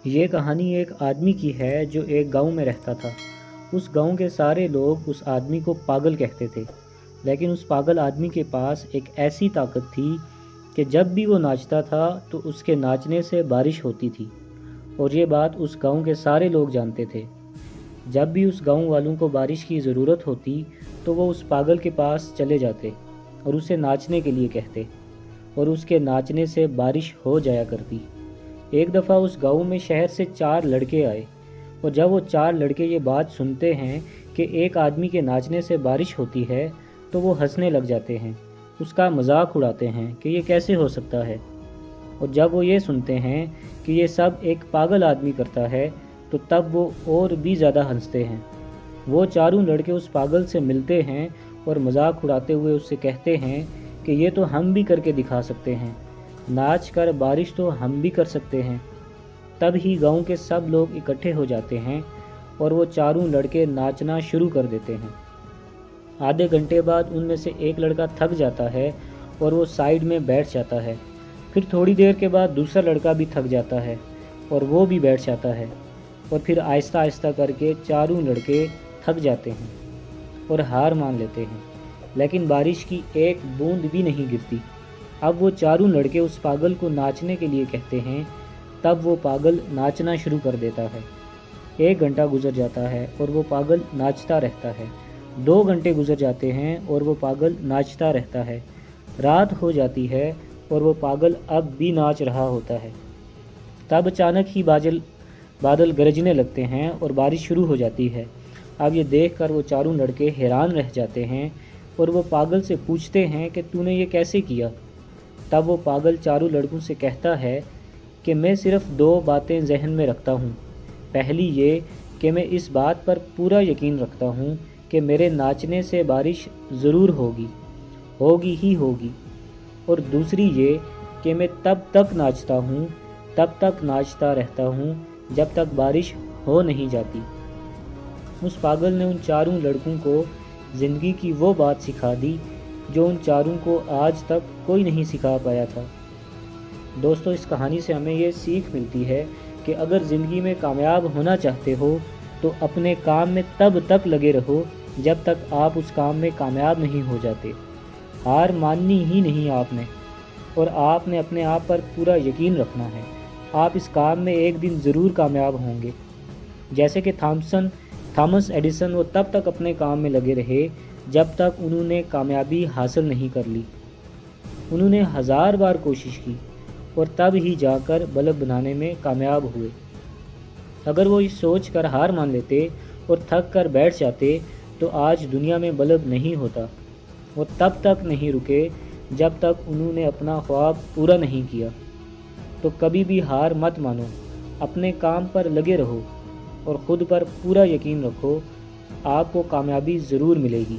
یہ کہانی ایک آدمی کی ہے جو ایک گاؤں میں رہتا تھا۔ اس گاؤں کے سارے لوگ اس آدمی کو پاگل کہتے تھے، لیکن اس پاگل آدمی کے پاس ایک ایسی طاقت تھی کہ جب بھی وہ ناچتا تھا تو اس کے ناچنے سے بارش ہوتی تھی، اور یہ بات اس گاؤں کے سارے لوگ جانتے تھے۔ جب بھی اس گاؤں والوں کو بارش کی ضرورت ہوتی تو وہ اس پاگل کے پاس چلے جاتے اور اسے ناچنے کے لیے کہتے، اور اس کے ناچنے سے بارش ہو جایا کرتی۔ ایک دفعہ اس گاؤں میں شہر سے 4 لڑکے آئے، اور جب وہ 4 لڑکے یہ بات سنتے ہیں کہ ایک آدمی کے ناچنے سے بارش ہوتی ہے تو وہ ہنسنے لگ جاتے ہیں، اس کا مذاق اڑاتے ہیں کہ یہ کیسے ہو سکتا ہے۔ اور جب وہ یہ سنتے ہیں کہ یہ سب ایک پاگل آدمی کرتا ہے تو تب وہ اور بھی زیادہ ہنستے ہیں۔ وہ چاروں لڑکے اس پاگل سے ملتے ہیں اور مذاق اڑاتے ہوئے اس سے کہتے ہیں کہ یہ تو ہم بھی کر کے دکھا سکتے ہیں، ناچ کر بارش تو ہم بھی کر سکتے ہیں۔ تب ہی گاؤں کے سب لوگ اکٹھے ہو جاتے ہیں اور وہ چاروں لڑکے ناچنا شروع کر دیتے ہیں۔ آدھے گھنٹے بعد ان میں سے ایک لڑکا تھک جاتا ہے اور وہ سائیڈ میں بیٹھ جاتا ہے۔ پھر تھوڑی دیر کے بعد دوسرا لڑکا بھی تھک جاتا ہے اور وہ بھی بیٹھ جاتا ہے، اور پھر آہستہ آہستہ کر کے چاروں لڑکے تھک جاتے ہیں اور ہار مان لیتے ہیں، لیکن بارش کی ایک بوند بھی نہیں گرتی۔ اب وہ چاروں لڑکے اس پاگل کو ناچنے کے لیے کہتے ہیں، تب وہ پاگل ناچنا شروع کر دیتا ہے۔ 1 گھنٹہ گزر جاتا ہے اور وہ پاگل ناچتا رہتا ہے۔ 2 گھنٹے گزر جاتے ہیں اور وہ پاگل ناچتا رہتا ہے۔ رات ہو جاتی ہے اور وہ پاگل اب بھی ناچ رہا ہوتا ہے۔ تب اچانک ہی بادل گرجنے لگتے ہیں اور بارش شروع ہو جاتی ہے۔ اب یہ دیکھ کر وہ چاروں لڑکے حیران رہ جاتے ہیں اور وہ پاگل سے پوچھتے ہیں کہ تو نے یہ کیسے کیا؟ تب وہ پاگل چاروں لڑکوں سے کہتا ہے کہ میں صرف 2 باتیں ذہن میں رکھتا ہوں۔ پہلی یہ کہ میں اس بات پر پورا یقین رکھتا ہوں کہ میرے ناچنے سے بارش ضرور ہوگی ہی ہوگی، اور دوسری یہ کہ میں تب تک ناچتا رہتا ہوں جب تک بارش ہو نہیں جاتی۔ اس پاگل نے ان چاروں لڑکوں کو زندگی کی وہ بات سکھا دی جو ان چاروں کو آج تک کوئی نہیں سکھا پایا تھا۔ دوستو، اس کہانی سے ہمیں یہ سیکھ ملتی ہے کہ اگر زندگی میں کامیاب ہونا چاہتے ہو تو اپنے کام میں تب تک لگے رہو جب تک آپ اس کام میں کامیاب نہیں ہو جاتے۔ ہار ماننی ہی نہیں آپ نے، اور آپ نے اپنے آپ پر پورا یقین رکھنا ہے۔ آپ اس کام میں ایک دن ضرور کامیاب ہوں گے۔ جیسے کہ تھامس ایڈیسن، وہ تب تک اپنے کام میں لگے رہے جب تک انہوں نے کامیابی حاصل نہیں کر لی۔ انہوں نے 1000 بار کوشش کی اور تب ہی جا کر بلب بنانے میں کامیاب ہوئے۔ اگر وہ یہ سوچ کر ہار مان لیتے اور تھک کر بیٹھ جاتے تو آج دنیا میں بلب نہیں ہوتا۔ وہ تب تک نہیں رکے جب تک انہوں نے اپنا خواب پورا نہیں کیا۔ تو کبھی بھی ہار مت مانو، اپنے کام پر لگے رہو اور خود پر پورا یقین رکھو، آپ کو کامیابی ضرور ملے گی۔